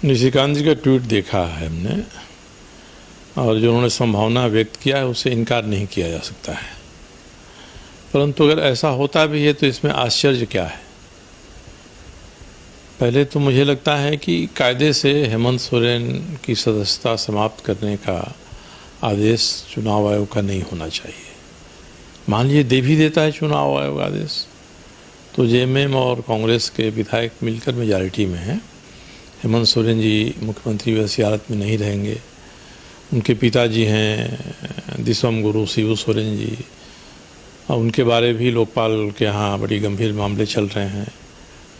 निशिकांत जी का ट्वीट देखा है हमने, और जो उन्होंने संभावना व्यक्त किया है उससे इनकार नहीं किया जा सकता है। परंतु अगर ऐसा होता भी है तो इसमें आश्चर्य क्या है? पहले तो मुझे लगता है कि कायदे से हेमंत सोरेन की सदस्यता समाप्त करने का आदेश चुनाव आयोग का नहीं होना चाहिए। मान लीजिए दे भी देता है चुनाव आयोग आदेश, तो जेएमएम और कांग्रेस के विधायक मिलकर मेजॉरिटी में हैं। हेमंत सोरेन जी मुख्यमंत्री वैसी हालत में नहीं रहेंगे। उनके पिताजी हैं दिसम गुरु शिबू सोरेन जी, और उनके बारे भी लोकपाल के यहाँ बड़ी गंभीर मामले चल रहे हैं।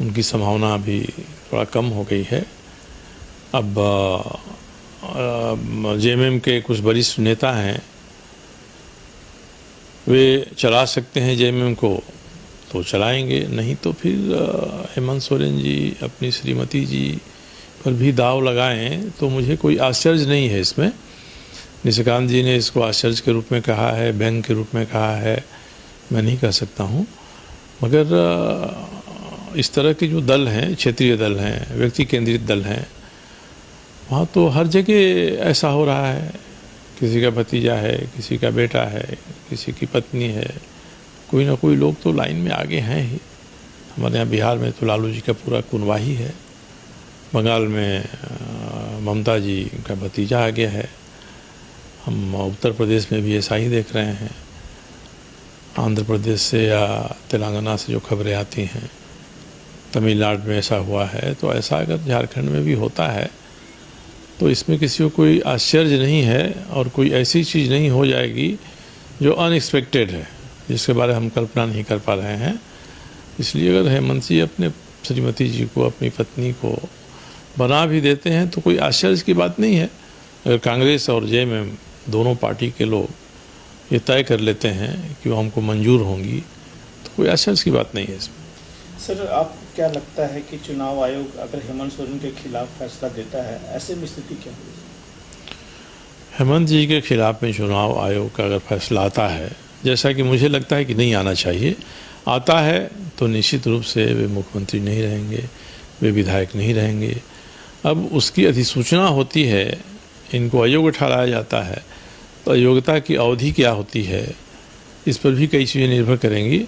उनकी संभावना अभी थोड़ा कम हो गई है। अब जेएमएम के कुछ वरिष्ठ नेता हैं, वे चला सकते हैं जेएमएम को तो चलाएंगे, नहीं तो फिर हेमंत सोरेन जी अपनी श्रीमती जी पर भी दाव लगाएं तो मुझे कोई आश्चर्य नहीं है इसमें। निशिकांत जी ने इसको आश्चर्य के रूप में कहा है, व्यंग के रूप में कहा है, मैं नहीं कह सकता हूँ। मगर इस तरह के जो दल हैं, क्षेत्रीय दल हैं, व्यक्ति केंद्रित दल हैं, वहाँ तो हर जगह ऐसा हो रहा है। किसी का भतीजा है, किसी का बेटा है, किसी की पत्नी है, कोई ना कोई लोग तो लाइन में आगे हैं ही। हमारे यहाँ बिहार में तो लालू जी का पूरा कुनवा ही है। बंगाल में ममता जी का भतीजा आगे है। हम उत्तर प्रदेश में भी ऐसा ही देख रहे हैं। आंध्र प्रदेश से या तेलंगाना से जो खबरें आती हैं, तमिलनाडु में ऐसा हुआ है, तो ऐसा अगर झारखंड में भी होता है तो इसमें किसी को कोई आश्चर्य नहीं है, और कोई ऐसी चीज़ नहीं हो जाएगी जो अनएक्सपेक्टेड है, जिसके बारे में हम कल्पना नहीं कर पा रहे हैं। इसलिए अगर हेमंत जी अपने श्रीमती जी को, अपनी पत्नी को बना भी देते हैं तो कोई आश्चर्य की बात नहीं है। अगर कांग्रेस और जेएमएम दोनों पार्टी के लोग ये तय कर लेते हैं कि वो हमको मंजूर होंगी तो कोई आश्चर्य की बात नहीं है इसमें। सर, आपको क्या लगता है कि चुनाव आयोग अगर हेमंत सोरेन के खिलाफ फैसला देता है, ऐसे में स्थिति क्या होगी? हेमंत जी के खिलाफ में चुनाव आयोग का अगर फैसला आता है, जैसा कि मुझे लगता है कि नहीं आना चाहिए, आता है तो निश्चित रूप से वे मुख्यमंत्री नहीं रहेंगे, वे विधायक नहीं रहेंगे। अब उसकी अधिसूचना होती है, इनको अयोग्य ठहराया जाता है, तो अयोग्यता की अवधि क्या होती है, इस पर भी कई चीज़ें निर्भर करेंगी।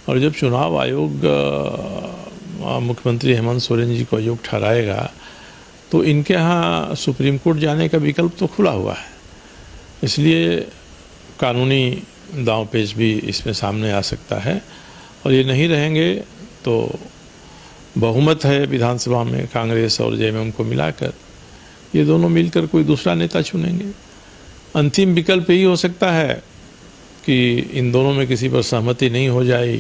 और जब चुनाव आयोग मुख्यमंत्री हेमंत सोरेन जी को अयोग्य ठहराएगा तो इनके यहाँ सुप्रीम कोर्ट जाने का विकल्प तो खुला हुआ है। इसलिए कानूनी दांव-पेच भी इसमें सामने आ सकता है, और ये नहीं रहेंगे तो बहुमत है विधानसभा में कांग्रेस और जेएमएम को मिलाकर, ये दोनों मिलकर कोई दूसरा नेता चुनेंगे। अंतिम विकल्प यही हो सकता है कि इन दोनों में किसी पर सहमति नहीं हो जाए,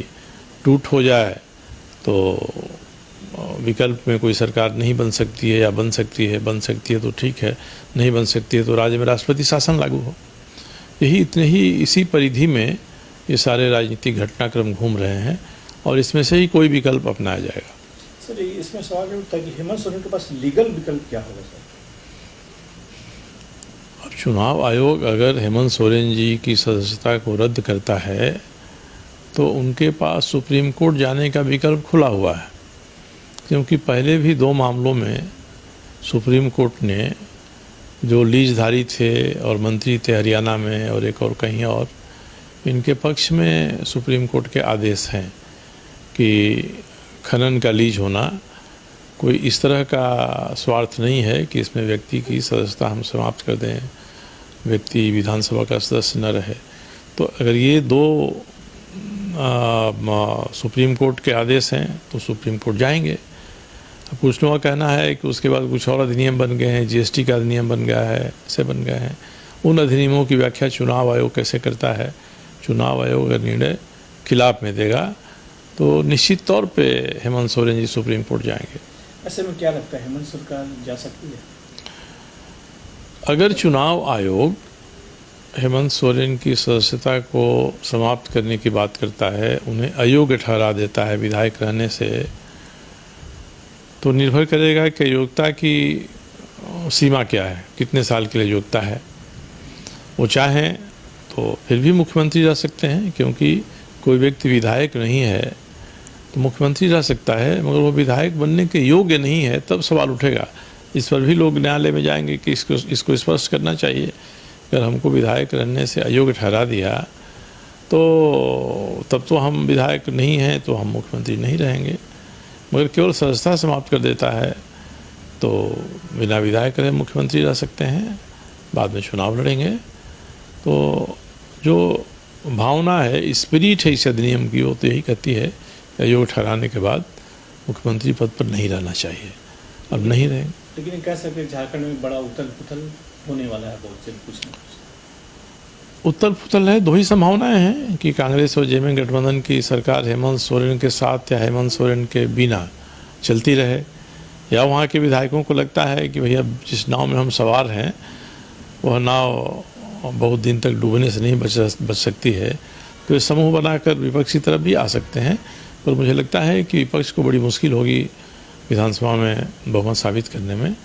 टूट हो जाए, तो विकल्प में कोई सरकार नहीं बन सकती है, या बन सकती है तो ठीक है, नहीं बन सकती है तो राज्य में राष्ट्रपति शासन लागू हो। इसी परिधि में ये सारे राजनीतिक घटनाक्रम घूम रहे हैं, और इसमें से ही कोई विकल्प अपनाया जाएगा। सर, इसमें सवाल ये उठता है कि हेमंत सोरेन के पास लीगल विकल्प क्या होगा सर? अब चुनाव आयोग अगर हेमंत सोरेन जी की सदस्यता को रद्द करता है तो उनके पास सुप्रीम कोर्ट जाने का विकल्प खुला हुआ है, क्योंकि पहले भी 2 मामलों में सुप्रीम कोर्ट ने जो लीजधारी थे और मंत्री थे हरियाणा में और एक और कहीं और, इनके पक्ष में सुप्रीम कोर्ट के आदेश हैं कि खनन का लीज होना कोई इस तरह का स्वार्थ नहीं है कि इसमें व्यक्ति की सदस्यता हम समाप्त कर दें, व्यक्ति विधानसभा का सदस्य न रहे। तो अगर ये 2 सुप्रीम कोर्ट के आदेश हैं तो सुप्रीम कोर्ट जाएंगे। अब कुछ लोगों का कहना है कि उसके बाद कुछ और अधिनियम बन गए हैं, जीएसटी का अधिनियम बन गया है, ऐसे बन गए हैं। उन अधिनियमों की व्याख्या चुनाव आयोग कैसे करता है? चुनाव आयोग अगर निर्णय खिलाफ में देगा तो निश्चित तौर पे हेमंत सोरेन जी सुप्रीम कोर्ट जाएंगे। ऐसे में क्या लगता है, हेमंत सरकार जा सकती है? अगर चुनाव आयोग हेमंत सोरेन की सदस्यता को समाप्त करने की बात करता है, उन्हें अयोग्य ठहरा देता है विधायक रहने से, तो निर्भर करेगा कि योग्यता की सीमा क्या है, कितने साल के लिए योग्यता है। वो चाहें तो फिर भी मुख्यमंत्री रह सकते हैं, क्योंकि कोई व्यक्ति विधायक नहीं है तो मुख्यमंत्री रह सकता है, मगर वो विधायक बनने के योग्य नहीं है, तब सवाल उठेगा। इस पर भी लोग न्यायालय में जाएंगे कि इसको स्पष्ट करना चाहिए। अगर हमको विधायक रहने से अयोग्य ठहरा दिया तो तब तो हम विधायक नहीं हैं, तो हम मुख्यमंत्री नहीं रहेंगे। मगर केवल सदस्यता समाप्त कर देता है तो बिना विधायक रहे मुख्यमंत्री रह सकते हैं, बाद में चुनाव लड़ेंगे। तो जो भावना है, स्पिरिट है इस अधिनियम की, वो तो यही कहती है कि अयोग्य ठहराने के बाद मुख्यमंत्री पद पर नहीं रहना चाहिए। अब नहीं रहेंगे। लेकिन कह सकते झारखंड में बड़ा उथल पुथल होने वाला है बहुत जल्द, कुछ न कुछ उथल पुथल है। दो ही संभावनाएं हैं कि कांग्रेस और जेएमएम गठबंधन की सरकार हेमंत सोरेन के साथ या हेमंत सोरेन के बिना चलती रहे, या वहाँ के विधायकों को लगता है कि भैया जिस नाव में हम सवार हैं वह नाव बहुत दिन तक डूबने से नहीं बच सकती है, तो समूह बनाकर विपक्ष की तरफ भी आ सकते हैं। पर मुझे लगता है कि विपक्ष को बड़ी मुश्किल होगी विधानसभा में बहुमत साबित करने में।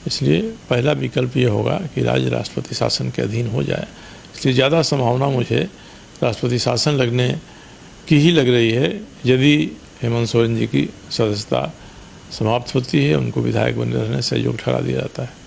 इसलिए पहला विकल्प ये होगा कि राज्य राष्ट्रपति शासन के अधीन हो जाए। इसलिए ज़्यादा संभावना मुझे राष्ट्रपति शासन लगने की ही लग रही है यदि हेमंत सोरेन जी की सदस्यता समाप्त होती है, उनको विधायक बने रहने से सहयोग ठहरा दिया जाता है।